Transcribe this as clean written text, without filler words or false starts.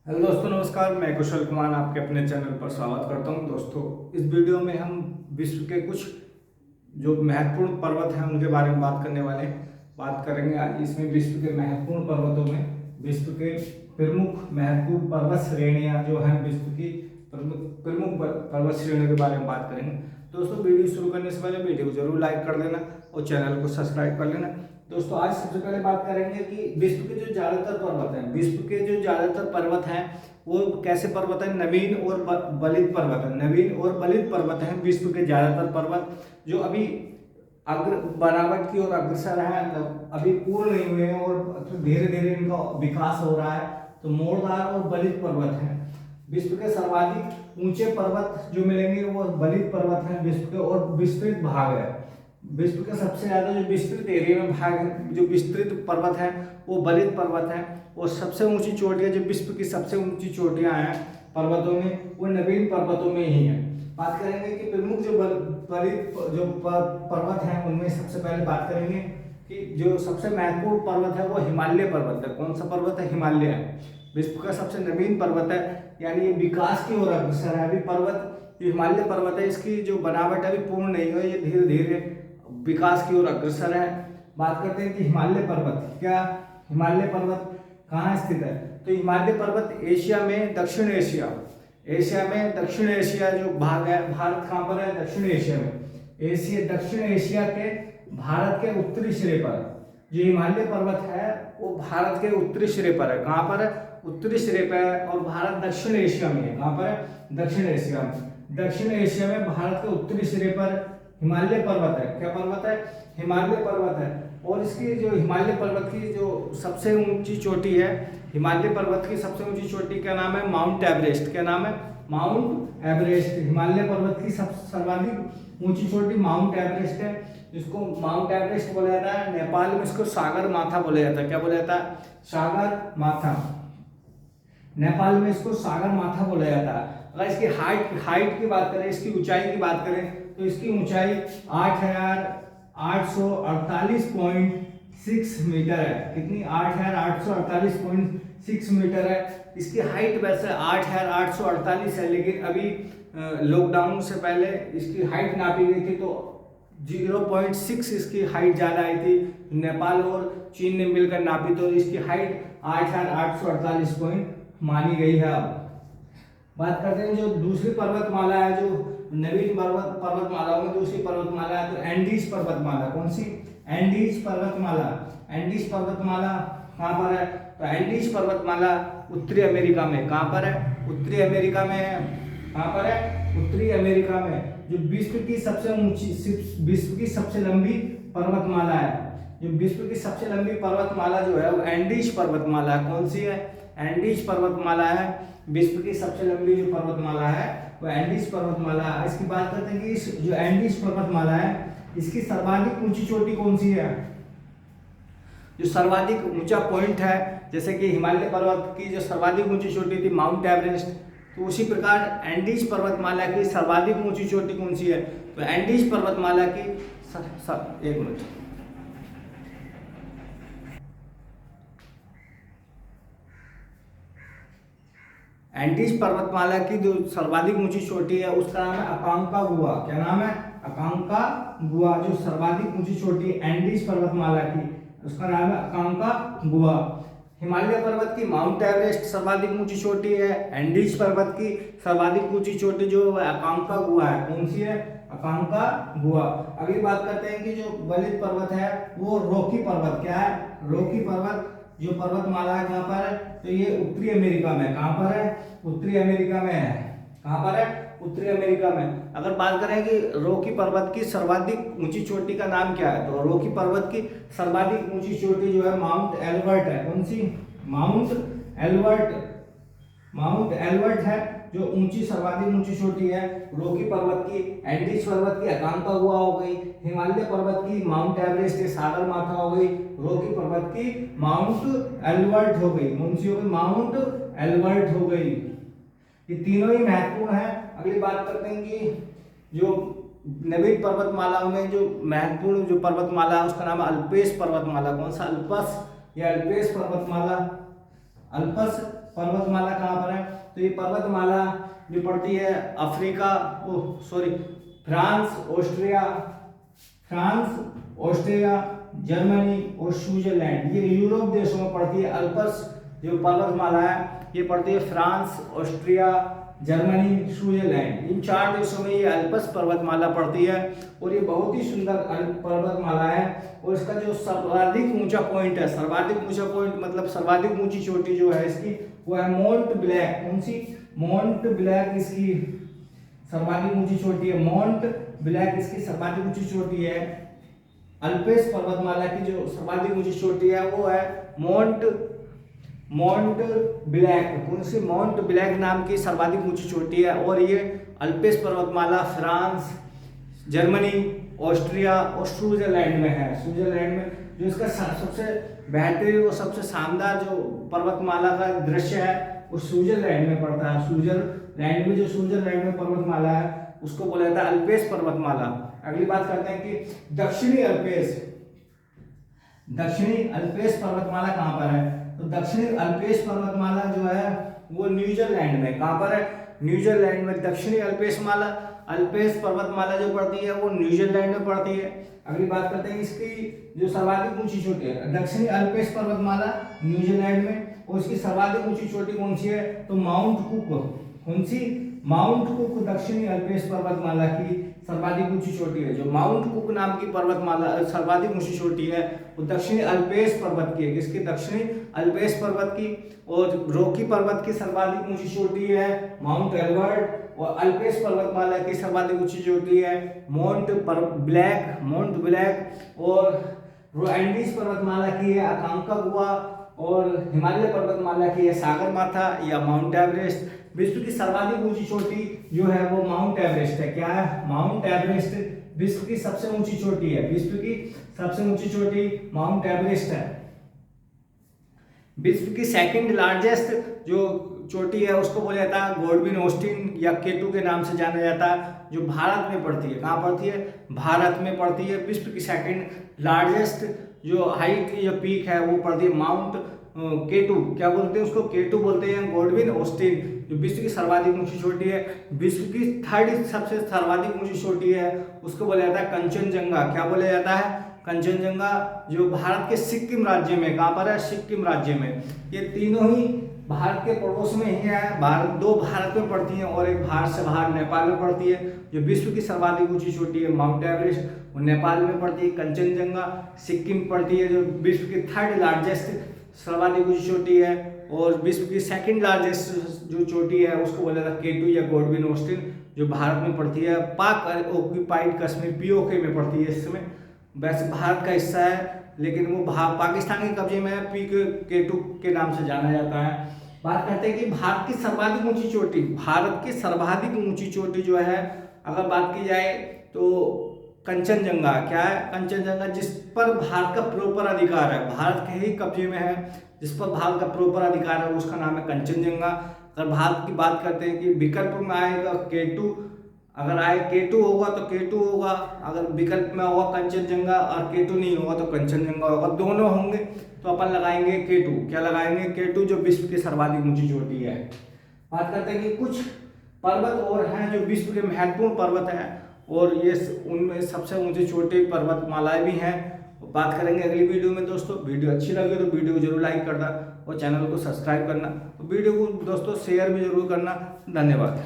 Hello दोस्तों, नमस्कार। मैं कुशल कुमार आपके अपने चैनल पर स्वागत करता हूं। दोस्तों, इस वीडियो में हम विश्व के कुछ जो महत्वपूर्ण पर्वत हैं उनके बारे में बात करने वाले हैं। बात करेंगे आज इसमें विश्व के महत्वपूर्ण पर्वतों में विश्व के प्रमुख महत्वपूर्ण पर्वत श्रेणियां जो हैं, विश्व की प्रमुख प्रमुख पर्वत श्रेणियों के बारे में बात करेंगे। दोस्तों, वीडियो शुरू करने से पहले वीडियो को जरूर लाइक कर देना और चैनल को सब्सक्राइब कर लेना। दोस्तों, आज सबसे पहले बात करेंगे कि विश्व के जो ज्यादातर पर्वत हैं, विश्व के जो ज्यादातर पर्वत हैं वो कैसे पर्वत है? नवीन और बलित पर्वत है। नवीन और बलित पर्वत हैं विश्व के ज्यादातर पर्वत, जो अभी बनावट की ओर अग्रसर है, अभी पूर्ण नहीं हुए हैं और धीरे धीरे इनका विकास हो रहा है। तो मोड़दार और बलित पर्वत हैं। विश्व के सर्वाधिक ऊंचे पर्वत जो मिलेंगे वो बलित पर्वत हैं विश्व के, और विस्तृत भाग है। विश्व के सबसे ज्यादा जो विस्तृत एरिया में भाग है, जो विस्तृत पर्वत है वो बलित पर्वत है। और सबसे ऊंची चोटियां, जो विश्व की सबसे ऊंची चोटियां हैं पर्वतों में, वो नवीन पर्वतों में ही है। बात करेंगे कि प्रमुख जो बलित जो पर्वत हैं उनमें सबसे पहले बात करेंगे कि जो सबसे महत्वपूर्ण पर्वत है वो हिमालय पर्वत है। कौन सा पर्वत है? हिमालय है। विश्व का सबसे नवीन पर्वत है, यानी ये विकास की ओर अग्रसर है। अभी पर्वत जो हिमालय पर्वत है, इसकी जो बनावट अभी पूर्ण नहीं हुई, ये धीरे धीरे विकास की ओर अग्रसर है। बात करते हैं कि हिमालय पर्वत क्या, हिमालय पर्वत कहाँ स्थित है? तो हिमालय पर्वत एशिया में, दक्षिण एशिया में दक्षिण एशिया जो भाग है, भारत कहाँ पर है? दक्षिण एशिया में। दक्षिण एशिया के भारत के उत्तरी सिरे पर जो हिमालय पर्वत है वो भारत के उत्तरी सिरे पर है। कहाँ पर है? उत्तरी सिरे पर है। और भारत दक्षिण एशिया में है। कहाँ पर है? दक्षिण एशिया में। दक्षिण एशिया में भारत के उत्तरी सिरे पर हिमालय पर्वत है। क्या पर्वत है? हिमालय पर्वत है। और इसकी जो हिमालय पर्वत की जो सबसे ऊंची चोटी है, हिमालय पर्वत की सबसे ऊंची चोटी का नाम है माउंट एवरेस्ट। क्या नाम है? Mount Everest. हिमालय पर्वत की सर्वाधिक ऊंची चोटी माउंट एवरेस्ट है। इसको माउंट एवरेस्ट बोला जाता है। नेपाल में इसको सागर माथा बोला जाता है। क्या बोला जाता है? सागर माथा। नेपाल में इसको सागर माथा बोला जाता है। अगर इसकी हाइट की बात करें, इसकी ऊंचाई की बात करें, तो इसकी ऊंचाई 8,848.6 मीटर है। कितनी? 8,848.6 मीटर है। इसकी हाइट वैसे 8,848 है, लेकिन अभी लॉकडाउन से पहले इसकी हाइट नापी गई थी तो 0.6 इसकी हाइट ज़्यादा आई थी। नेपाल और चीन ने मिलकर नापी तो इसकी हाइट 8,848 पॉइंट मानी गई है। अब बात करते हैं जो दूसरी पर्वतमाला है, जो नवीन पर्वतमालाओं में दूसरी पर्वतमाला है, तो एंडीज पर्वतमाला। कौन सी? एंडीज पर्वतमाला। एंडीज पर्वतमाला कहाँ पर है? तो एंडीज पर्वतमाला उत्तरी अमेरिका में। कहाँ पर है? उत्तरी अमेरिका में है। कहाँ पर है? उत्तरी अमेरिका में। जो विश्व की सबसे लंबी पर्वतमाला है, जो विश्व की सबसे लंबी पर्वतमाला जो है वो एंडीज पर्वतमाला है। कौन सी है? एंडीज पर्वतमाला है। विश्व की सबसे लंबी जो पर्वतमाला है वो एंडीज पर्वतमाला है। इसकी बात करते हैं कि इस जो एंडीज पर्वतमाला है, इसकी सर्वाधिक ऊंची चोटी कौन सी है? जो सर्वाधिक ऊंचा पॉइंट है, जैसे कि हिमालय पर्वत की जो सर्वाधिक ऊंची चोटी थी माउंट एवरेस्ट, तो उसी प्रकार एंडीज पर्वतमाला की सर्वाधिक ऊंची चोटी कौन सी है? तो एंडीज पर्वतमाला की एक मिनट, एंडीज पर्वतमाला की जो सर्वाधिक ऊंची चोटी है उसका नाम है अकांकागुआ। क्या नाम है? अकांकागुआ। जो सर्वाधिक ऊंची चोटी एंडीज पर्वतमाला की, उसका नाम है अकांकागुआ। हिमालय पर्वत की माउंट एवरेस्ट सर्वाधिक ऊंची चोटी है। एंडीज पर्वत की सर्वाधिक ऊंची चोटी जो अकांकागुआ है। कौन सी है? अकांकागुआ। अगली बात करते हैं कि जो बलित पर्वत है वो रॉकी पर्वत। क्या है? रॉकी पर्वत जो पर्वतमाला है कहाँ पर है? तो ये उत्तरी अमेरिका में। कहाँ पर है? उत्तरी अमेरिका में है। कहाँ पर है? उत्तरी अमेरिका में। अगर बात करें कि रॉकी पर्वत की सर्वाधिक ऊंची चोटी का नाम क्या है, तो रॉकी पर्वत की सर्वाधिक ऊंची चोटी जो है माउंट एल्बर्ट है। कौन सी? Mount Elbert. माउंट एल्बर्ट है जो सर्वाधिक ऊंची चोटी है रॉकी पर्वत की। एंडीज पर्वत की अकांकागुआ हो गई। हिमालय पर्वत की माउंट एवरेस्ट सागर माथा हो गई। रॉकी पर्वत की माउंट एल्बर्ट हो गई। कौन सी हो गई? माउंट एल्बर्ट हो गई। ये तीनों ही महत्वपूर्ण है। अगली बात करते हैं कि जो नवीन पर्वतमालाओं में जो महत्वपूर्ण जो पर्वतमाला है उसका नाम है अल्पेस पर्वतमाला। कौन सा? अल्पस या अल्पेस पर्वतमाला। अल्पस पर्वतमाला कहाँ पर है? तो ये पर्वतमाला जो पड़ती है अफ्रीका, फ्रांस, ऑस्ट्रिया, जर्मनी और स्विट्जरलैंड, ये यूरोप देशों में पड़ती है। अल्प्स जो पर्वतमाला है ये पड़ती है फ्रांस, ऑस्ट्रिया, जर्मनी, स्विट्जरलैंड, इन 4 देशों में ये अल्प्स पर्वतमाला पड़ती है। और ये बहुत ही सुंदर पर्वतमाला है। और इसका जो सर्वाधिक ऊंचा पॉइंट है, सर्वाधिक ऊंचा पॉइंट मतलब सर्वाधिक ऊंची चोटी जो है इसकी वो है माउंट ब्लैक। कौन सी? माउंट ब्लैक इसकी सर्वाधिक ऊंची चोटी है। माउंट ब्लैक इसकी सर्वाधिक ऊंची चोटी है। अल्पेस पर्वतमाला की जो सर्वाधिक ऊंची चोटी है वो है माउंट ब्लैक। कौन सी? माउंट ब्लैक नाम की सर्वाधिक ऊंची चोटी है। और ये अल्पेस पर्वतमाला फ्रांस, जर्मनी, ऑस्ट्रिया और स्विट्जरलैंड में है। स्विट्जरलैंड में जो इसका सबसे बेहतरीन और सबसे शानदार जो पर्वतमाला का दृश्य है वो स्विट्जरलैंड में पड़ता है। स्विट्जरलैंड में पर्वतमाला है उसको बोला जाता है अल्पेस पर्वतमाला। अगली बात करते हैं कि दक्षिणी अल्पेस पर्वतमाला कहाँ पर है? तो दक्षिणी अल्पेस पर्वतमाला जो है वो न्यूजीलैंड में। कहाँ पर है? न्यूजीलैंड में दक्षिणी अल्पेस पर्वतमाला जो पड़ती है वो न्यूजीलैंड में पड़ती है। अगली बात करते हैं इसकी जो सर्वाधिक ऊंची चोटी है, दक्षिणी अल्पेस पर्वतमाला न्यूजीलैंड में, और इसकी सर्वाधिक ऊंची चोटी कौन सी है? तो माउंट कुक। कौन सी? माउंट कुक दक्षिणी अल्पेस पर्वतमाला की सर्वाधिक ऊंची चोटी है। जो माउंट कुक नाम की पर्वतमाला सर्वाधिक ऊंची चोटी है वो दक्षिणी अल्पेस पर्वत की है। किसकी? दक्षिणी अल्पेस पर्वत की। और रॉकी पर्वत की सर्वाधिक ऊंची चोटी है माउंट एल्बर्ट। और अल्पेस पर्वतमाला की सर्वाधिक ऊंची चोटी है माउंट ब्लैक। और एंडीज पर्वतमाला की है अकांकागुआ। और हिमालय पर्वतमाला की है सागरमाथा या माउंट एवरेस्ट। विश्व की सर्वाधिक ऊंची चोटी जो है वो माउंट एवरेस्ट है। क्या है? माउंट एवरेस्ट विश्व की सबसे ऊंची चोटी है। विश्व की सबसे ऊंची चोटी माउंट एवरेस्ट है। विश्व की सेकंड लार्जेस्ट जो चोटी है उसको बोला जाता है गॉडविन ऑस्टिन या केटू के नाम से जाना जाता है, जो भारत में पड़ती है। कहाँ पड़ती है? भारत में पड़ती है। विश्व की सेकंड लार्जेस्ट जो हाइट की जो पीक है वो पड़ती है माउंट केटू। क्या बोलते हैं उसको? केटू बोलते हैं। गॉडविन ऑस्टिन जो विश्व की सर्वाधिक ऊंची चोटी है। विश्व की थर्ड सबसे सर्वाधिक ऊंची चोटी है उसको बोला जाता है कंचनजंगा। क्या बोला जाता है? कंचनजंगा, जो भारत के सिक्किम राज्य में। कहाँ पर है? सिक्किम राज्य में। ये तीनों ही भारत के पड़ोस में ही है। दो भारत में पड़ती हैं और एक भारत से बाहर नेपाल में पड़ती है। जो विश्व की सर्वाधिक ऊंची चोटी है माउंट एवरेस्ट वो नेपाल में पड़ती है। कंचनजंगा सिक्किम पड़ती है। जो विश्व की थर्ड लार्जेस्ट सर्वाधिक ऊंची चोटी है। और विश्व की सेकंड लार्जेस्ट जो चोटी है उसको बोला जाता है केटू या गॉडविन ऑस्टिन, जो भारत में पड़ती है। पाक ऑक्यूपाइड कश्मीर POK में पड़ती है। इस समय वैसे भारत का हिस्सा है लेकिन वो पाकिस्तान के कब्जे में है। केटू के नाम से जाना जाता है। बात करते हैं कि भारत की सर्वाधिक ऊंची चोटी जो है अगर बात की जाए तो कंचनजंगा। क्या है? कंचनजंगा, जिस पर भारत का प्रॉपर अधिकार है, भारत के ही कब्जे में है, जिस पर भारत का प्रॉपर अधिकार है उसका नाम है कंचनजंगा। अगर भारत की बात करते हैं कि विकल्प में आएगा केटू, अगर आए केटू होगा तो केटू होगा, अगर विकल्प में होगा कंचनजंगा और केटू नहीं होगा तो कंचनजंगा होगा। दोनों होंगे तो अपन लगाएंगे केटू। क्या लगाएंगे? केटू, जो विश्व की सर्वाधिक ऊंची चोटी है। बात करते हैं कि कुछ पर्वत और हैं जो विश्व के महत्वपूर्ण पर्वत हैं और ये उनमें सबसे ऊंची चोटी पर्वतमालाएं भी हैं। बात करेंगे अगली वीडियो में। दोस्तों वीडियो अच्छी लगे तो वीडियो को जरूर लाइक करना और चैनल को सब्सक्राइब करना। तो वीडियो को दोस्तों शेयर भी जरूर करना। धन्यवाद।